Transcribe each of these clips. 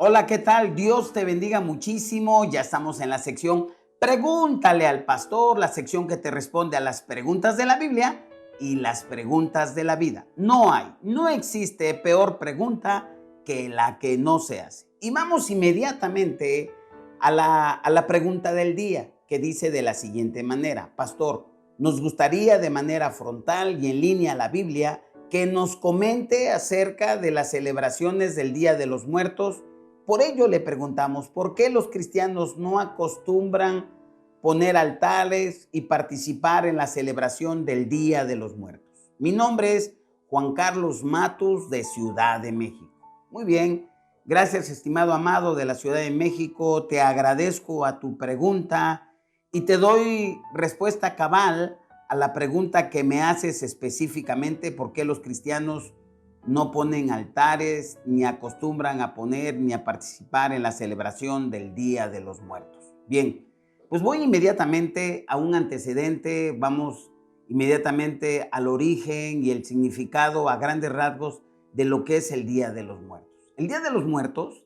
Hola, ¿qué tal? Dios te bendiga muchísimo. Ya estamos en la sección Pregúntale al pastor, la sección que te responde a las preguntas de la Biblia y las preguntas de la vida. No existe peor pregunta que la que no se hace. Y vamos inmediatamente a la pregunta del día, que dice de la siguiente manera: Pastor, nos gustaría de manera frontal y en línea a la Biblia que nos comente acerca de las celebraciones del Día de los Muertos. Por ello le preguntamos, ¿por qué los cristianos no acostumbran poner altares y participar en la celebración del Día de los Muertos? Mi nombre es Juan Carlos Matus, de Ciudad de México. Muy bien, gracias, estimado Amado de la Ciudad de México. Te agradezco a tu pregunta y te doy respuesta cabal a la pregunta que me haces específicamente: ¿por qué los cristianos no ponen altares, ni acostumbran a poner, ni a participar en la celebración del Día de los Muertos? Bien, pues voy inmediatamente a un antecedente, vamos inmediatamente al origen y el significado a grandes rasgos de lo que es el Día de los Muertos. El Día de los Muertos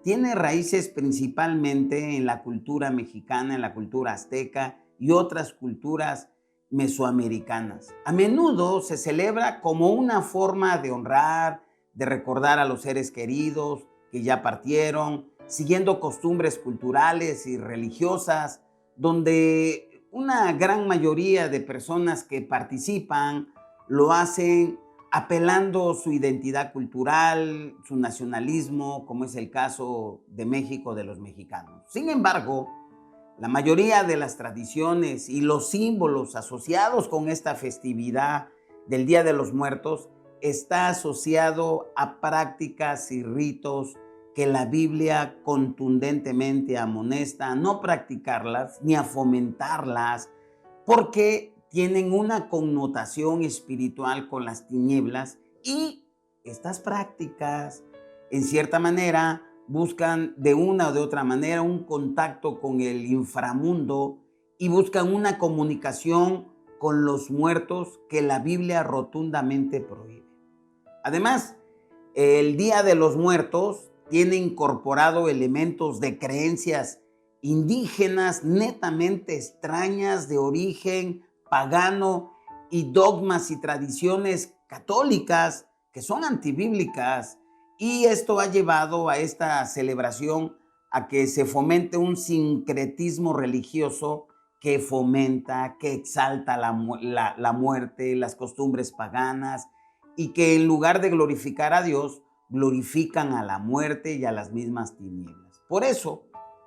tiene raíces principalmente en la cultura mexicana, en la cultura azteca y otras culturas mesoamericanas. A menudo se celebra como una forma de honrar, de recordar a los seres queridos que ya partieron, siguiendo costumbres culturales y religiosas, donde una gran mayoría de personas que participan lo hacen apelando su identidad cultural, su nacionalismo, como es el caso de México, de los mexicanos. Sin embargo, la mayoría de las tradiciones y los símbolos asociados con esta festividad del Día de los Muertos está asociado a prácticas y ritos que la Biblia contundentemente amonesta a no practicarlas ni a fomentarlas, porque tienen una connotación espiritual con las tinieblas, y estas prácticas, en cierta manera, buscan de una o de otra manera un contacto con el inframundo y buscan una comunicación con los muertos que la Biblia rotundamente prohíbe. Además, el Día de los Muertos tiene incorporado elementos de creencias indígenas netamente extrañas, de origen pagano, y dogmas y tradiciones católicas que son antibíblicas, y esto ha llevado a esta celebración a que se fomente un sincretismo religioso que fomenta, que exalta la muerte, las costumbres paganas, y que en lugar de glorificar a Dios, glorifican a la muerte y a las mismas tinieblas. Por eso,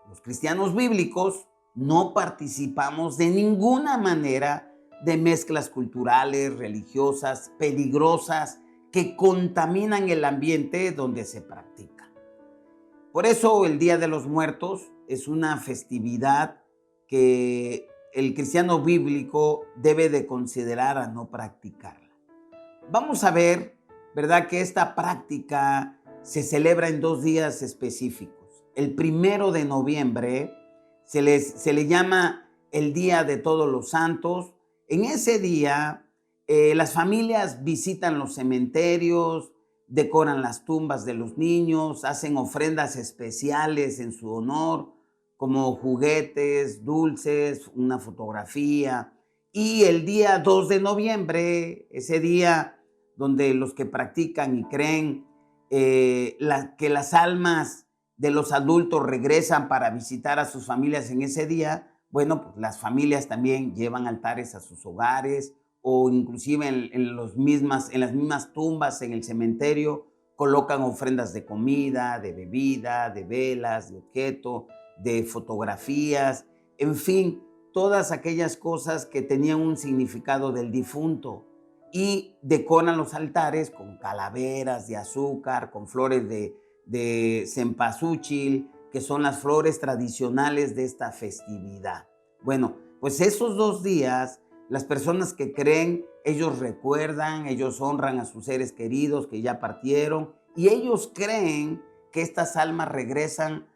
los cristianos bíblicos no participamos de ninguna manera de mezclas culturales, religiosas, peligrosas, que contaminan el ambiente donde se practica. Por eso el Día de los Muertos es una festividad que el cristiano bíblico debe de considerar a no practicarla. Vamos a ver, ¿verdad?, que esta práctica se celebra en 2 días específicos. El 1 de noviembre se le llama el Día de Todos los Santos. En ese día, las familias visitan los cementerios, decoran las tumbas de los niños, hacen ofrendas especiales en su honor, como juguetes, dulces, una fotografía. Y el día 2 de noviembre, ese día donde los que practican y creen que las almas de los adultos regresan para visitar a sus familias en ese día, bueno, pues las familias también llevan altares a sus hogares, o inclusive en las mismas tumbas en el cementerio colocan ofrendas de comida, de bebida, de velas, de objeto, de fotografías, en fin, todas aquellas cosas que tenían un significado del difunto, y decoran los altares con calaveras de azúcar, con flores de cempasúchil, que son las flores tradicionales de esta festividad. Bueno, pues esos 2 días, las personas que creen, ellos recuerdan, ellos honran a sus seres queridos que ya partieron, y ellos creen que estas almas regresan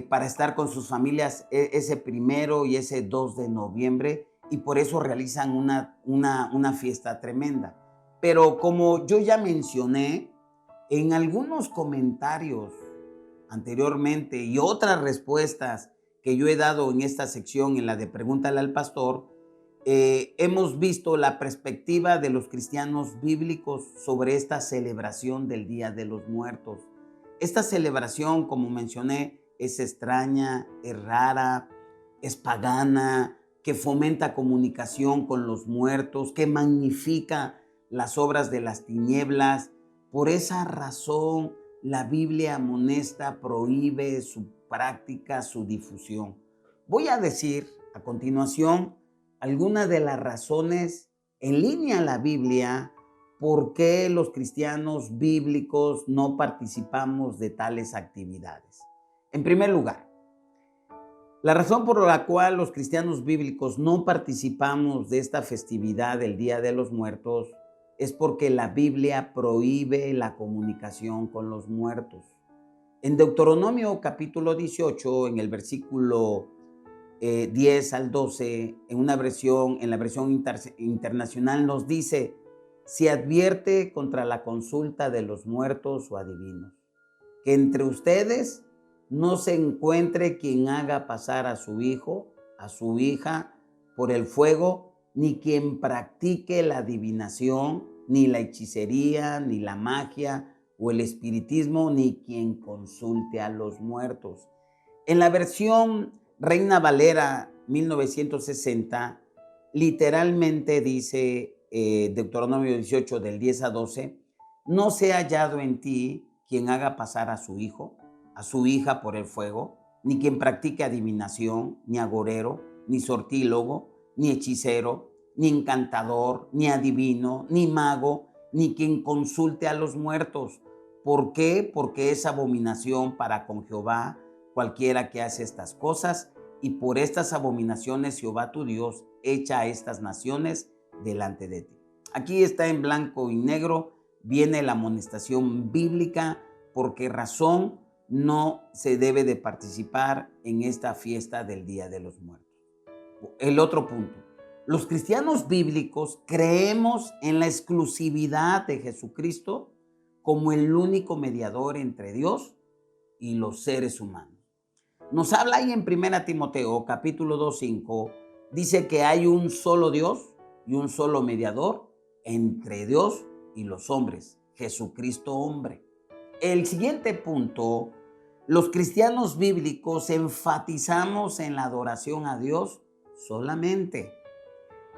para estar con sus familias ese 1 y ese 2 de noviembre, y por eso realizan una fiesta tremenda. Pero como yo ya mencioné, en algunos comentarios anteriormente y otras respuestas que yo he dado en esta sección, en la de Pregúntale al Pastor, hemos visto la perspectiva de los cristianos bíblicos sobre esta celebración del Día de los Muertos. Esta celebración, como mencioné, es extraña, es rara, es pagana, que fomenta comunicación con los muertos, que magnifica las obras de las tinieblas. Por esa razón, la Biblia amonesta, prohíbe su práctica, su difusión. Voy a decir a continuación algunas de las razones en línea a la Biblia por qué los cristianos bíblicos no participamos de tales actividades. En primer lugar, la razón por la cual los cristianos bíblicos no participamos de esta festividad del Día de los Muertos es porque la Biblia prohíbe la comunicación con los muertos. En Deuteronomio capítulo 18, en el versículo 10 al 12, en la versión internacional nos dice: se advierte contra la consulta de los muertos o adivinos, que entre ustedes no se encuentre quien haga pasar a su hijo, a su hija, por el fuego, ni quien practique la adivinación, ni la hechicería, ni la magia o el espiritismo, ni quien consulte a los muertos. En la versión Reina Valera 1960, literalmente dice Deuteronomio 18 del 10 a 12, no se ha hallado en ti quien haga pasar a su hijo, a su hija por el fuego, ni quien practique adivinación, ni agorero, ni sortílogo, ni hechicero, ni encantador, ni adivino, ni mago, ni quien consulte a los muertos. ¿Por qué? Porque es abominación para con Jehová cualquiera que hace estas cosas, y por estas abominaciones Jehová tu Dios echa a estas naciones delante de ti. Aquí está en blanco y negro, viene la amonestación bíblica por qué razón no se debe de participar en esta fiesta del Día de los Muertos. El otro punto, los cristianos bíblicos creemos en la exclusividad de Jesucristo como el único mediador entre Dios y los seres humanos. Nos habla ahí en 1 Timoteo capítulo 2:5, dice que hay un solo Dios y un solo mediador entre Dios y los hombres, Jesucristo hombre. El siguiente punto, los cristianos bíblicos enfatizamos en la adoración a Dios solamente.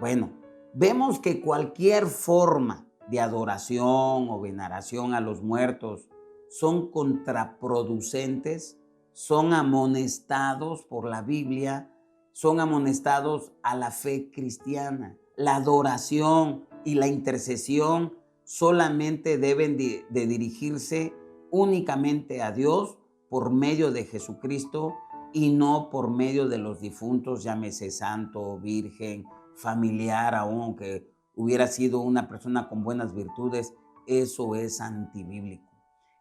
Bueno, vemos que cualquier forma de adoración o veneración a los muertos son contraproducentes, son amonestados por la Biblia, son amonestados a la fe cristiana. La adoración y la intercesión solamente deben de dirigirse únicamente a Dios por medio de Jesucristo y no por medio de los difuntos, llámese santo, virgen, familiar, aunque hubiera sido una persona con buenas virtudes. Eso es antibíblico.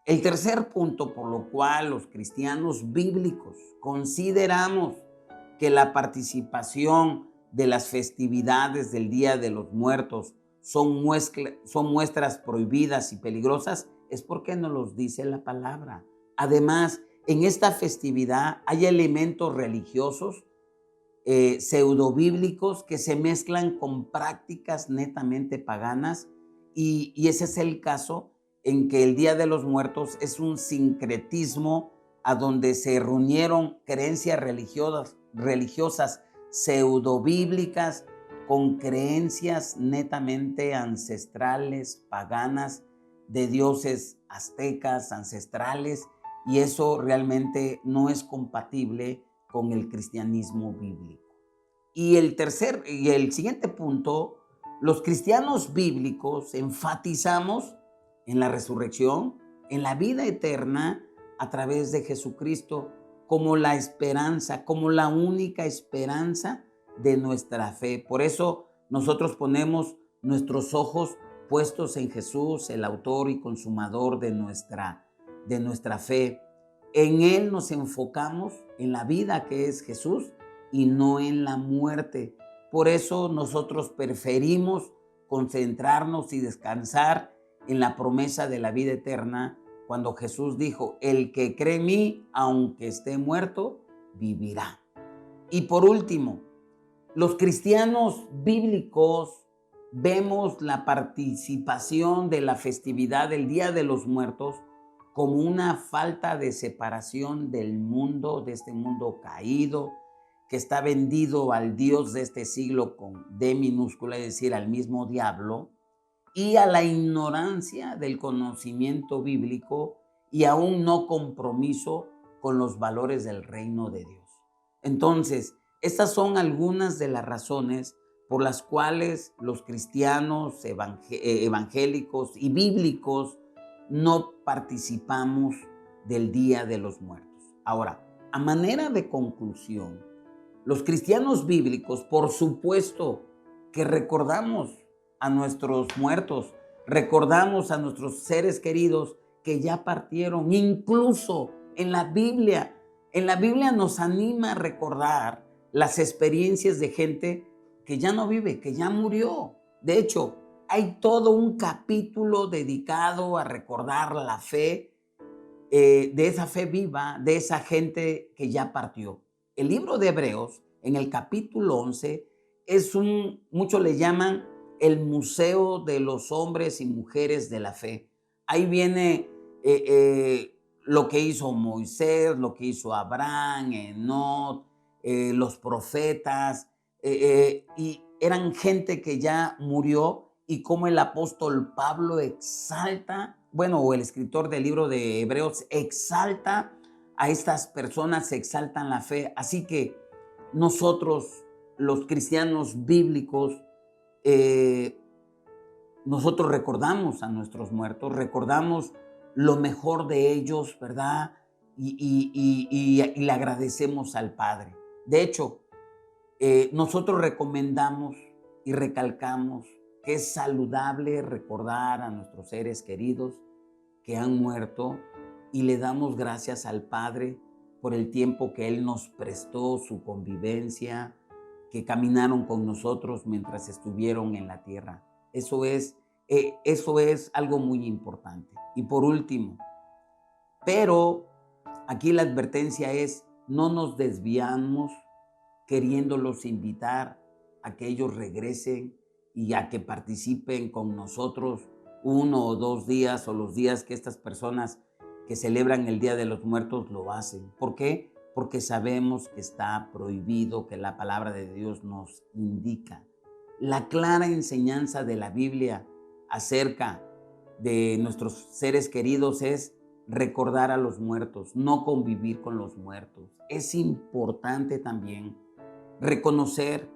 El tercer punto por lo cual los cristianos bíblicos consideramos que la participación de las festividades del Día de los Muertos son muestras prohibidas y peligrosas es porque nos los dice la palabra. Además, en esta festividad hay elementos religiosos pseudobíblicos que se mezclan con prácticas netamente paganas y ese es el caso en que el Día de los Muertos es un sincretismo a donde se reunieron creencias religiosas pseudobíblicas con creencias netamente ancestrales, paganas, de dioses aztecas, ancestrales, y eso realmente no es compatible con el cristianismo bíblico. Y el siguiente punto, los cristianos bíblicos enfatizamos en la resurrección, en la vida eterna a través de Jesucristo como la esperanza, como la única esperanza de nuestra fe. Por eso nosotros ponemos nuestros ojos puestos en Jesús, el autor y consumador de nuestra fe. En Él nos enfocamos en la vida que es Jesús y no en la muerte. Por eso nosotros preferimos concentrarnos y descansar en la promesa de la vida eterna cuando Jesús dijo, el que cree en mí, aunque esté muerto, vivirá. Y por último, los cristianos bíblicos vemos la participación de la festividad del Día de los Muertos como una falta de separación del mundo, de este mundo caído, que está vendido al Dios de este siglo con D minúscula, es decir, al mismo diablo, y a la ignorancia del conocimiento bíblico y a un no compromiso con los valores del reino de Dios. Entonces, estas son algunas de las razones por las cuales los cristianos evangélicos y bíblicos no participamos del Día de los Muertos. Ahora, a manera de conclusión, los cristianos bíblicos, por supuesto que recordamos a nuestros muertos, recordamos a nuestros seres queridos que ya partieron, incluso en la Biblia. En la Biblia nos anima a recordar las experiencias de gente que ya no vive, que ya murió. De hecho, hay todo un capítulo dedicado a recordar la fe, de esa fe viva, de esa gente que ya partió. El libro de Hebreos, en el capítulo 11, muchos le llaman el museo de los hombres y mujeres de la fe. Ahí viene lo que hizo Moisés, lo que hizo Abraham, Enoc, los profetas, y eran gente que ya murió, y como el apóstol Pablo exalta, o el escritor del libro de Hebreos exalta a estas personas, exaltan la fe. Así que nosotros, los cristianos bíblicos, nosotros recordamos a nuestros muertos, recordamos lo mejor de ellos, ¿verdad? Y le agradecemos al Padre. De hecho, nosotros recomendamos y recalcamos que es saludable recordar a nuestros seres queridos que han muerto, y le damos gracias al Padre por el tiempo que Él nos prestó, su convivencia, que caminaron con nosotros mientras estuvieron en la tierra. Eso es algo muy importante. Y por último, pero aquí la advertencia es, no nos desviamos queriéndolos invitar a que ellos regresen y a que participen con nosotros 1 o 2 días, o los días que estas personas que celebran el Día de los Muertos lo hacen. ¿Por qué? Porque sabemos que está prohibido, que la palabra de Dios nos indica. La clara enseñanza de la Biblia acerca de nuestros seres queridos es recordar a los muertos, no convivir con los muertos. Es importante también reconocer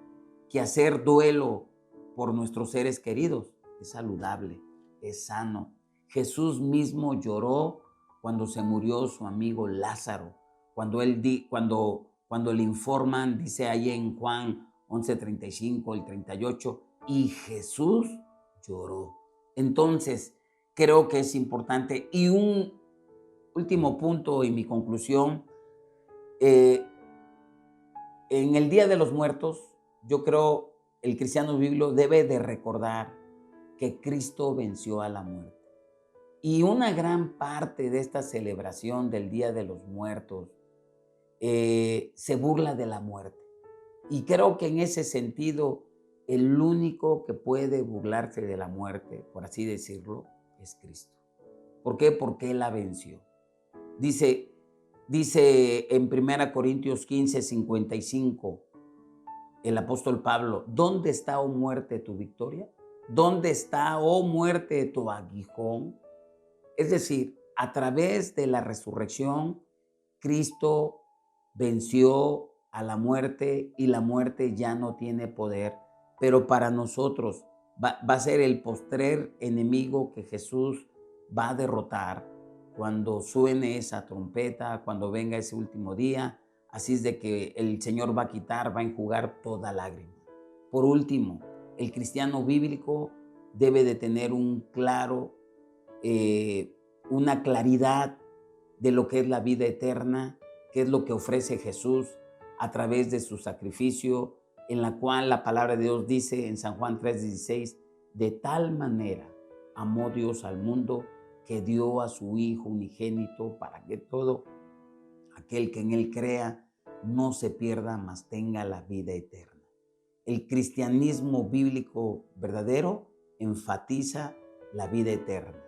que hacer duelo por nuestros seres queridos es saludable, es sano. Jesús mismo lloró cuando se murió su amigo Lázaro, cuando le informan, dice ahí en Juan 11:35, el 38, y Jesús lloró. Entonces, creo que es importante. Y un último punto y mi conclusión, en el Día de los Muertos, yo creo el cristiano bíblico debe de recordar que Cristo venció a la muerte. Y una gran parte de esta celebración del Día de los Muertos se burla de la muerte. Y creo que en ese sentido, el único que puede burlarse de la muerte, por así decirlo, es Cristo. ¿Por qué? Porque Él la venció. Dice en 1 Corintios 15:55, el apóstol Pablo, ¿dónde está, oh muerte, tu victoria? ¿Dónde está, oh muerte, tu aguijón? Es decir, a través de la resurrección, Cristo venció a la muerte y la muerte ya no tiene poder. Pero para nosotros va a ser el postrer enemigo que Jesús va a derrotar cuando suene esa trompeta, cuando venga ese último día. Así es de que el Señor va a enjugar toda lágrima. Por último, el cristiano bíblico debe de tener una claridad de lo que es la vida eterna, qué es lo que ofrece Jesús a través de su sacrificio, en la cual la palabra de Dios dice en San Juan 3:16, de tal manera amó Dios al mundo que dio a su Hijo unigénito para que todo aquel que en Él crea no se pierda, mas tenga la vida eterna. El cristianismo bíblico verdadero enfatiza la vida eterna.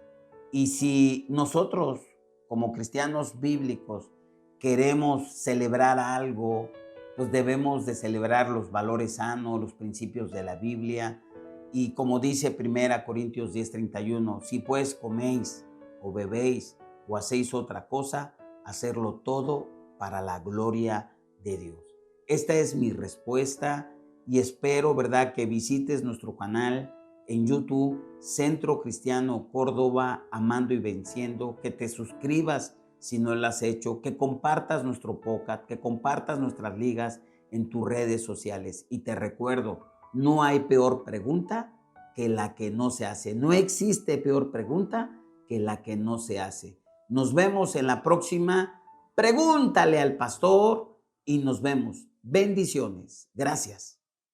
Y si nosotros, como cristianos bíblicos, queremos celebrar algo, pues debemos de celebrar los valores sanos, los principios de la Biblia. Y como dice 1 Corintios 10:31, si pues coméis o bebéis o hacéis otra cosa, hacerlo todo para la gloria de Dios. Esta es mi respuesta y espero, ¿verdad?, que visites nuestro canal en YouTube, Centro Cristiano Córdoba, Amando y Venciendo, que te suscribas si no lo has hecho, que compartas nuestro podcast, que compartas nuestras ligas en tus redes sociales. Y te recuerdo, no hay peor pregunta que la que no se hace. No existe peor pregunta que la que no se hace. Nos vemos en la próxima. Pregúntale al pastor y nos vemos. Bendiciones. Gracias.